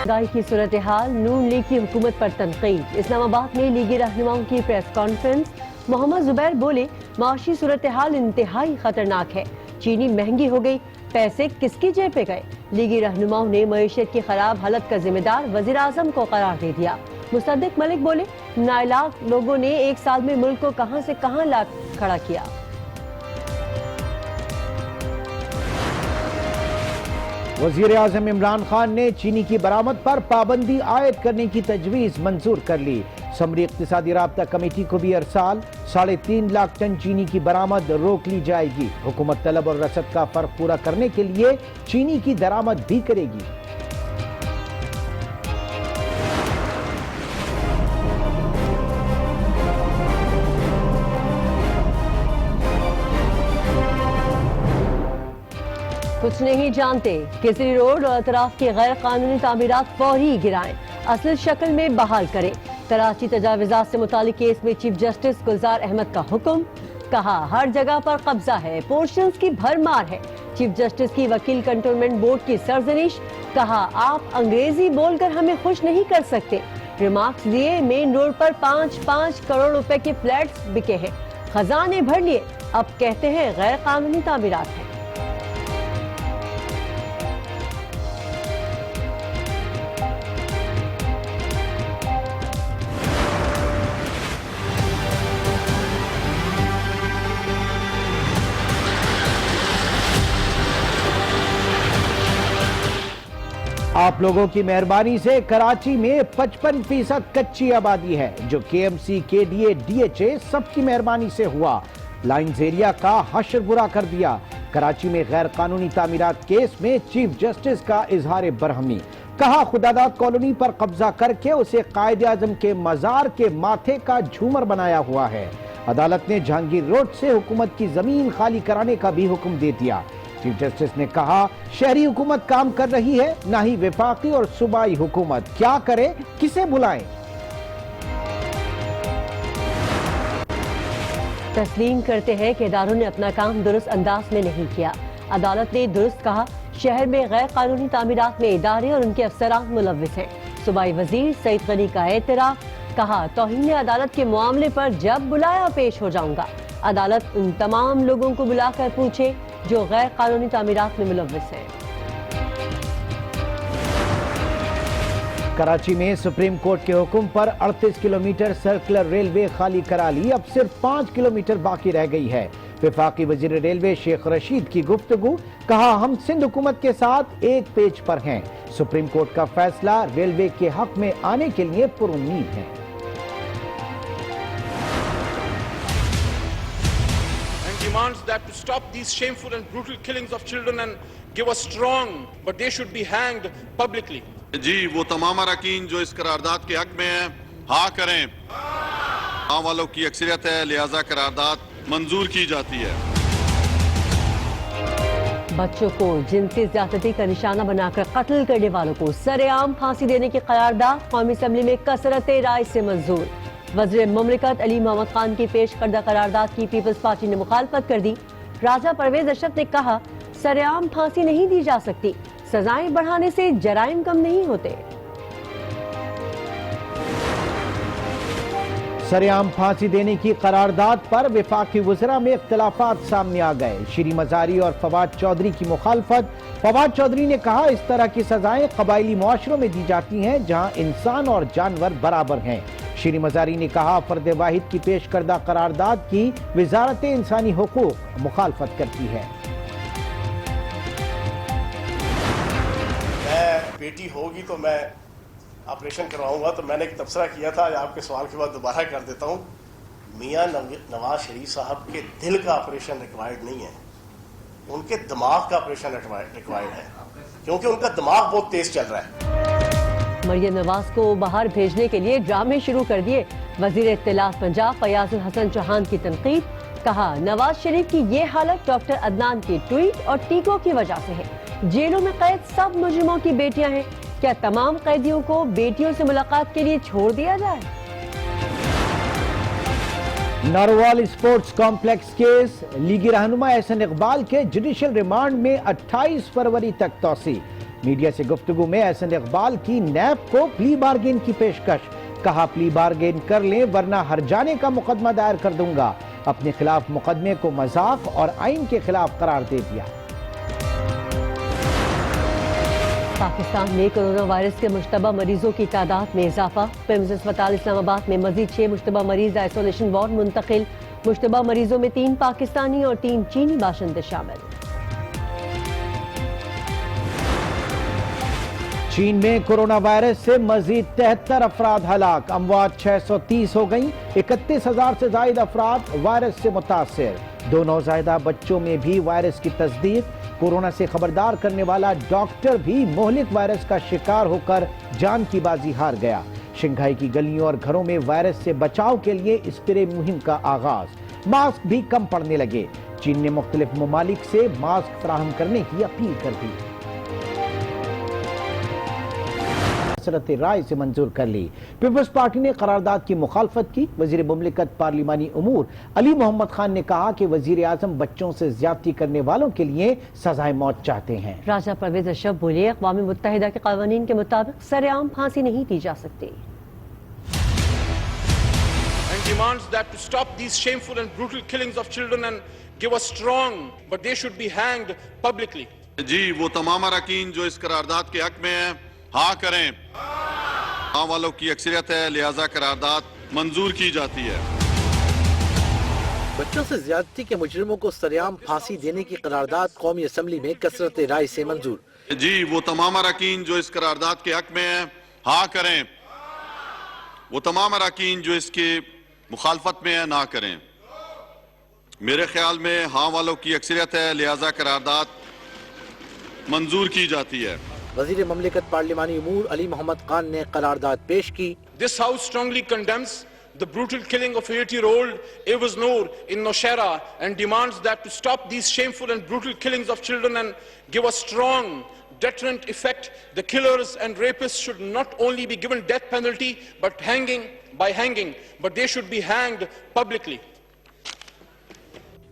महंगाई की सूरत-ए-हाल, नून लीग की हुकूमत पर तनकीद। इस्लामाबाद में लीगी रहनुमाओं की प्रेस कॉन्फ्रेंस। मोहम्मद जुबैर बोले, माशी सूरत-ए-हाल इंतहाई खतरनाक है। चीनी महंगी हो गई, पैसे किसकी जेब पे गए? लीगी रहनुमाओं ने मईशत की खराब हालत का जिम्मेदार वजीर आजम को करार दे दिया। मुसद्दिक मलिक बोले, नाइलाक लोगों ने एक साल में मुल्क को कहां से कहां ला खड़ा किया। वजीर आजम इमरान खान ने चीनी की बरामद पर पाबंदी आयद करने की तजवीज़ मंजूर कर ली। समरी इक्तिसादी राब्ता कमेटी को भी अरसाल। 3.5 लाख टन चीनी की बरामद रोक ली जाएगी। हुकूमत तलब और रसद का फर्क पूरा करने के लिए चीनी की दरामद भी करेगी। कुछ नहीं जानते, केसरी रोड और अतराफ की गैर कानूनी तामीरात फौरी गिराएं, असल शक्ल में बहाल करें। कराची तजाविजात से मुतालिक केस में चीफ जस्टिस गुलजार अहमद का हुक्म। कहा, हर जगह पर कब्जा है, पोर्शंस की भरमार है। चीफ जस्टिस की वकील कंटोनमेंट बोर्ड की सरजनिश। कहा, आप अंग्रेजी बोलकर हमें खुश नहीं कर सकते। रिमार्क्स दिए, मेन रोड पर 5-5 करोड़ रुपए के फ्लैट्स बिके हैं, खजाने भर लिए, अब कहते हैं गैर कानूनी तामीरात हैं। आप लोगों की मेहरबानी से कराची में 55% कच्ची आबादी है, जो KMC, KDA, DHA सबकी मेहरबानी से हुआ। लाइन्स एरिया का हश्र बुरा कर दिया। कराची में गैर कानूनी तामीरात केस में चीफ जस्टिस का इजहार बरहमी। कहा, खुदादाद कॉलोनी पर कब्जा करके उसे कायदे आजम के मजार के माथे का झूमर बनाया हुआ है। अदालत ने जहांगीर रोड से हुकूमत की जमीन खाली कराने का भी हुक्म दे दिया। चीफ जस्टिस ने कहा, शहरी हुकूमत काम कर रही है, ना ही वफाकी और सूबाई हुकूमत। क्या करे, किसे बुलाएं? तस्लीम करते हैं कि इदारों ने अपना काम दुरुस्त अंदाज में नहीं किया। अदालत ने दुरुस्त कहा, शहर में गैर कानूनी तामीरात में इदारे और उनके अफसरान मुलव्विस हैं। सूबाई वजीर सईद गनी का एतराफ। कहा, तौहीन अदालत के मामले पर जब बुलाया पेश हो जाऊंगा। अदालत उन तमाम लोगों को बुलाकर पूछे जो गैर कानूनी तामीरात में मुलव्विस हैं। कराची में सुप्रीम कोर्ट के हुक्म पर 38 किलोमीटर सर्कुलर रेलवे खाली करा ली। अब सिर्फ 5 किलोमीटर बाकी रह गई है। वफाकी वजीर रेलवे शेख रशीद की गुफ्तगू। कहा, हम सिंध हुकूमत के साथ एक पेज पर हैं। सुप्रीम कोर्ट का फैसला रेलवे के हक में आने के लिए पुरुम्मीद है। Demands that to stop these shameful and brutal killings of children and give us strong, but they should be hanged publicly. जी, वो तमाम अरकान जो इस करारदाद के हक में हैं, हाँ करें। आम वालों की अक्सरियत है, लिहाजा करारदाद मंजूर की जाती है। बच्चों को जिनसी ज्यादती का निशाना बनाकर कत्ल करने वालों को सरेआम फांसी देने की करारदाद कौमी असम्बली में कसरत राय से मंजूर। वज़ीर मुमलिकत अली मोहम्मद खान की पेश करदा करारदाद की पीपल्स पार्टी ने मुखालफत कर दी। राजा परवेज अशरफ ने कहा, सरेआम फांसी नहीं दी जा सकती, सजाएं बढ़ाने से जराइम कम नहीं होते। सरेआम फांसी देने की करारदाद पर वफाकी वज़रा में इख्तिलाफात सामने आ गए। श्री मजारी और फवाद चौधरी की मुखालफत। फवाद चौधरी ने कहा, इस तरह की सजाएं कबायली मुआशरों में दी जाती हैं जहां इंसान और जानवर बराबर हैं। श्री मजारी ने कहा, फर्द वाहिद की पेश करदा करारदाद की वजारत इंसानी हुकूक मुखालफत करती है। बेटी होगी तो मैं ऑपरेशन करवाऊंगा। तो मैंने एक तबसरा किया था, आपके सवाल के बाद दोबारा कर देता हूँ। मियाँ नवाज शरीफ साहब के दिल का ऑपरेशन रिक्वायर्ड नहीं है, उनके दिमाग का ऑपरेशन रिक्वायर्ड है, क्योंकि उनका दिमाग बहुत तेज चल रहा है। मरियम नवाज को बाहर भेजने के लिए ड्रामे शुरू कर दिए। वजीर इत्तलात पंजाब फयाजुल हसन चौहान की तनकीद। कहा, नवाज शरीफ की ये हालत डॉक्टर अदनान के ट्वीट और टीकों की वजह से है। जेलों में कैद सब मुजरिमों की बेटियां हैं, क्या तमाम कैदियों को बेटियों से मुलाकात के लिए छोड़ दिया जाए? Narowal sports complex case. लीगी रहनुमा एहसन इकबाल के जुडिशल रिमांड में 28 फरवरी तक तौसी। मीडिया से गुफ्तगू में एहसन इकबाल की नैब को प्ली बार्गेन की पेशकश। कहा प्ली बार्गेन कर लें वरना हर जाने का मुकदमा दायर कर दूंगा। अपने खिलाफ मुकदमे को मजाक और आइन के खिलाफ करार दे दिया। पाकिस्तान में कोरोना वायरस के मुश्तबा मरीजों की तादाद में इजाफा। पिम्स अस्पताल इस्लामाबाद में मजीद 6 मुश्तबा मरीज आइसोलेशन वार्ड मुंतकिल। मुश्तबा मरीजों में 3 पाकिस्तानी और 3 चीनी बाशिंदे शामिल। चीन में कोरोना वायरस से मजीद 73 अफराद हलाक। अमवात 630 हो गई। 31,000 से ज्यादा अफराद वायरस से मुतासिर। 2 नौज़ायदा बच्चों में भी वायरस की तस्दीक। कोरोना से खबरदार करने वाला डॉक्टर भी मोहलिक वायरस का शिकार होकर जान की बाजी हार गया। शंघाई की गलियों और घरों में वायरस से बचाव के लिए स्प्रे मुहिम का आगाज। मास्क भी कम पड़ने लगे। चीन ने मुख्तलिफ ममालिक से मास्क फराहम करने की अपील कर दी। कसरत राय से मंजूर कर ली। पीपल्स पार्टी ने करारदाद की मुखालफत की। वजीर मुमलिकत पार्लिमानी उमूर अली मोहम्मद खान ने कहा कि वजीर आजम बच्चों से ज्यादती करने वालों के लिए सजाए मौत चाहते हैं। राजा परवेज अशरफ बोले, अक़वाम मुत्तहिदा के कानून के मुताबिक सरेआम फांसी नहीं दी जा सकती। And demands that to stop these shameful and brutal killings of children and give a strong, but they should be hanged publicly. जी वो तमाम अरकान जो इस करारदाद के हक में हैं हाँ करें। हाँ वालों की अक्सरियत है, लिहाजा करारदाद मंजूर की जाती है। बच्चों से ज्यादती के मुजरिमों को सरेआम फांसी देने की करारदाद कौमी असम्बली में कसरत राय से मंजूर। जी वो तमाम अरकान जो इस करारदाद के हक में हैं हाँ करें। वो तमाम अरकान जो इसके मुखालफत में है ना करें। मेरे ख्याल में हाँ वालों की अक्सरियत है, लिहाजा करारदाद मंजूर की जाती है। वजीर मुमलिकत पार्लिमानी उमूर अली मोहम्मद खान ने करारदाद पेश की। This House strongly condemns the brutal killing of 8-year-old Awaz Noor in Nowshera and demands that to stop these shameful and brutal killings of children and give a strong deterrent effect, the killers and rapists should not only be given death penalty but hanging, but they should be hanged publicly.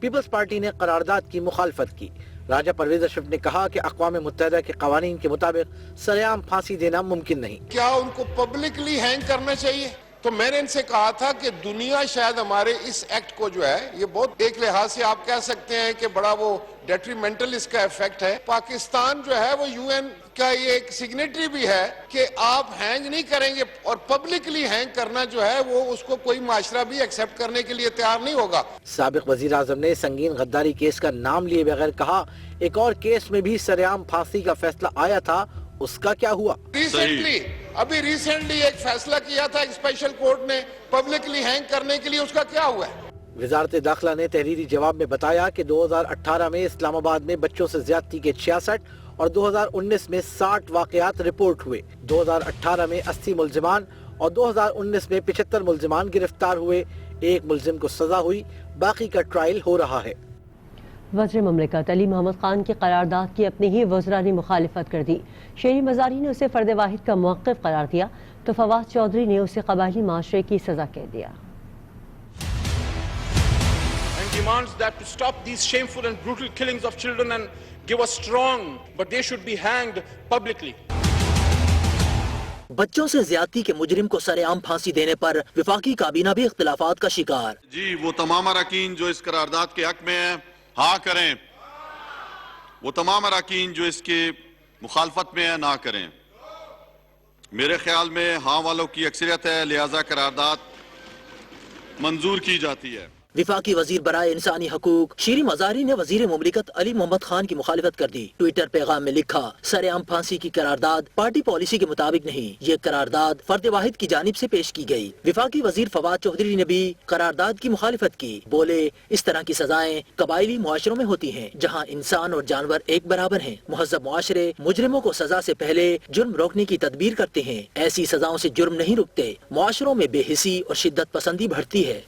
Peoples party ने करारदाद की मुखालफत की। राजा परवेज अशरफ ने कहा कि अक़वाम मुत्तहिदा के कानून के मुताबिक सरेआम फांसी देना मुमकिन नहीं। क्या उनको पब्लिकली हैंग करना चाहिए? तो मैंने इनसे कहा था कि दुनिया शायद हमारे इस एक्ट को जो है ये बहुत एक लिहाज से आप कह सकते हैं कि बड़ा वो डेट्रीमेंटल इसका इफेक्ट है। पाकिस्तान जो है वो यूएन का ये एक सिग्नेटरी भी है कि आप हैंग नहीं करेंगे और पब्लिकली हैंग करना जो है वो उसको कोई माशरा भी एक्सेप्ट करने के लिए तैयार नहीं होगा। साबिक वजीर आजम ने संगीन गद्दारी केस का नाम लिए बगैर कहा, एक और केस में भी सरेआम फांसी का फैसला आया था, उसका क्या हुआ? रिसेंटली एक फैसला किया था एक स्पेशल कोर्ट ने पब्लिकली हैंग करने के लिए, उसका क्या हुआ है? वजारत दाखिला ने तहरीरी जवाब में बताया कि 2018 में इस्लामाबाद में बच्चों से ज्यादती के 66 और 2019 में 60 वाकयात रिपोर्ट हुए। 2018 में 80 मुल्जिमान और 2019 में 75 मुल्जिमान गिरफ्तार हुए। एक मुल्जिम को सजा हुई, बाकी का ट्रायल हो रहा है। वज़ीर मुमलिकत अली मोहम्मद खान की करारदाद की अपनी ही वज़रा ने मुखालिफत कर दी। शेरी मज़ारी ने उसे फ़र्द वाहिद का मौक़िफ़ करार दिया तो फवाद चौधरी ने उसे क़बायली माशरे की सज़ा कह दिया। Demands that to stop these shameful and brutal killings of children and give a strong, but they should be hanged publicly. बच्चों से ज्यादती के मुजरिम को सरेआम फांसी देने पर विफाकी काबीना भी इख्तिलाफात का शिकार। जी वो तमाम अरकान जो इस करारदाद के हक में हैं हाँ करें। वो तमाम अरकान जो इसके मुखालफत में है ना करें। मेरे ख्याल में हाँ वालों की अक्सरियत है, लिहाजा करारदाद मंजूर की जाती है। विफाकी वजीर बराए इंसानी हकूक शीरी मजारी ने वजीर मुमलिकत अली मोहम्मद खान की मुखालिफत कर दी। ट्विटर पैगाम में लिखा, सरेआम फांसी की करारदाद पार्टी पॉलिसी के मुताबिक नहीं, ये करारदाद फर्द वाहिद की जानिब से पेश की गई। विफाकी वजीर फवाद चौधरी ने भी करारदाद की मुखालिफत की। बोले, इस तरह की सजाएं कबायली मुआशरों में होती हैं जहाँ इंसान और जानवर एक बराबर हैं। मुहज़्ज़ब मुआशरे मुजरिमों को सजा से पहले जुर्म रोकने की तदबीर करते हैं। ऐसी सजाओं से जुर्म नहीं रुकते, मुआशरों में बेहिसी और शिद्दत पसंदी बढ़ती है।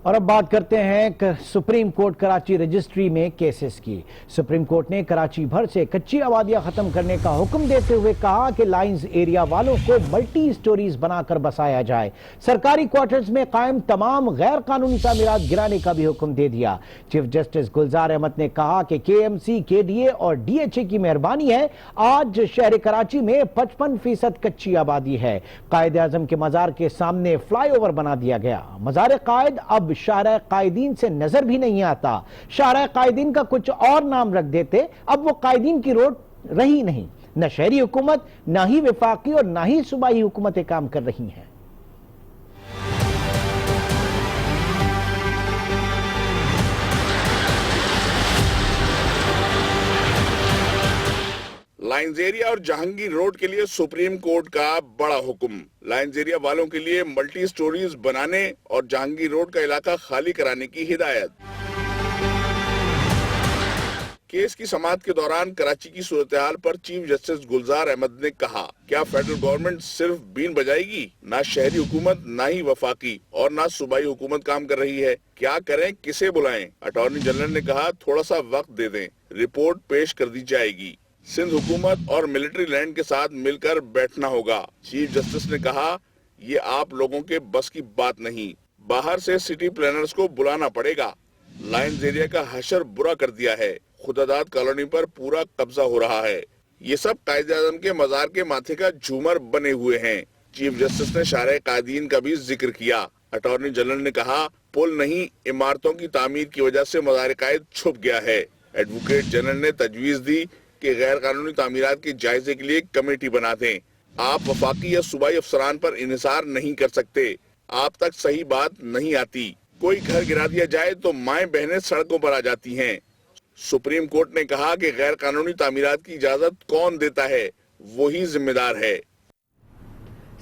اور اب بات کرتے ہیں سپریم کورٹ کراچی رجسٹری میں کیسز کی۔ سپریم کورٹ نے کراچی بھر سے کچی آبادیاں ختم کرنے کا حکم دیتے ہوئے کہا کہ لائنز ایریا والوں کو ملٹی سٹوریز بنا کر بسایا جائے۔ سرکاری کوارٹرز میں قائم تمام غیر قانونی تعمیرات گرانے کا بھی حکم دے دیا۔ چیف جسٹس گلزار احمد نے کہا کہ KMC KDA اور DHA کی مہربانی ہے، آج شہر کراچی میں 55% کچی آبادی ہے۔ قائد اعظم کے مزار کے سامنے فلائی اوور بنا دیا گیا۔ مزار قائد اب شارع قائدین سے نظر بھی نہیں آتا۔ شارع قائدین کا کچھ اور نام رکھ دیتے، اب وہ قائدین کی روڈ رہی نہیں۔ نہ شہری حکومت، نہ ہی وفاقی اور نہ ہی صوبائی حکومتیں کام کر رہی ہیں۔ لائنز ایریا اور جہانگیر روڈ کے لیے سپریم کورٹ کا بڑا حکم۔ لائنز ایریا والوں کے لیے ملٹی سٹوریز بنانے اور جہانگیر روڈ کا علاقہ خالی کرانے کی ہدایت۔ کیس کی سماعت کے دوران کراچی کی صورتحال پر چیف جسٹس گلزار احمد نے کہا، کیا فیڈرل گورنمنٹ صرف بین بجائے گی؟ نہ شہری حکومت، نہ ہی وفاقی اور نہ صوبائی حکومت کام کر رہی ہے۔ کیا کریں، کسے بلائیں؟ اٹارنی جنرل نے کہا، تھوڑا سا وقت دے دیں، رپورٹ پیش کر دی جائے گی۔ سندھ حکومت اور ملٹری لینڈ کے ساتھ مل کر بیٹھنا ہوگا۔ چیف جسٹس نے کہا، یہ آپ لوگوں کے بس کی بات نہیں، باہر سے سٹی پلانرز کو بلانا پڑے گا۔ لائنز ایریا کا حشر برا کر دیا ہے، خداداد کالونی پر پورا قبضہ ہو رہا ہے۔ یہ سب قائد اعظم کے مزار کے ماتھے کا جھومر بنے ہوئے ہیں۔ چیف جسٹس نے شارع قائدین کا بھی ذکر کیا۔ اٹارنی جنرل نے کہا، پل نہیں، عمارتوں کی تعمیر کی وجہ سے مزار قائد چھپ گیا ہے۔ ایڈوکیٹ جنرل نے تجویز دی کہ غیر قانونی تعمیرات کے جائزے کے لیے کمیٹی بنا دیں۔ آپ وفاقی یا صوبائی افسران پر انحصار نہیں کر سکتے، آپ تک صحیح بات نہیں آتی۔ کوئی گھر گرا دیا جائے تو مائیں بہنیں سڑکوں پر آ جاتی ہیں۔ سپریم کورٹ نے کہا کہ غیر قانونی تعمیرات کی اجازت کون دیتا ہے، وہی ذمہ دار ہے۔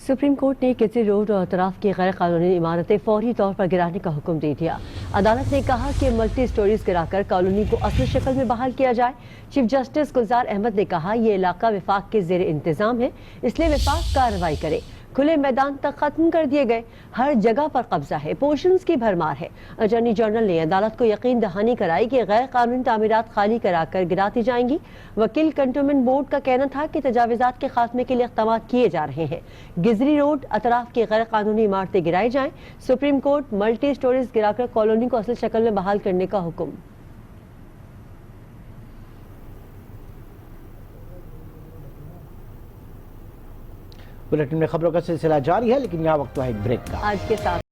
سپریم کورٹ نے کیسری روڈ اور اطراف کی غیر قانونی عمارتیں فوری طور پر گرانے کا حکم دے دیا۔ عدالت نے کہا کہ ملٹی سٹوریز گرا کر کالونی کو اصل شکل میں بحال کیا جائے۔ چیف جسٹس گلزار احمد نے کہا، یہ علاقہ وفاق کے زیر انتظام ہے، اس لیے وفاق کارروائی کرے۔ کھلے میدان تک ختم کر دیے گئے، ہر جگہ پر قبضہ ہے، پورشنز کی بھرمار ہے۔ اٹارنی جنرل نے عدالت کو یقین دہانی کرائی کہ غیر قانونی تعمیرات خالی کرا کر گراتی جائیں گی۔ وکیل کنٹونمنٹ بورڈ کا کہنا تھا کہ تجاوزات کے خاتمے کے لیے اقدامات کیے جا رہے ہیں۔ گزری روڈ اطراف کی غیر قانونی عمارتیں گرائی جائیں۔ سپریم کورٹ ملٹی سٹوریز گرا کر کالونی کو اصل شکل میں بحال کرنے کا حکم۔ بلیٹن میں خبروں کا سلسلہ جاری ہے، لیکن یہاں وقت ہے ایک بریک کا۔ آج کے ساتھ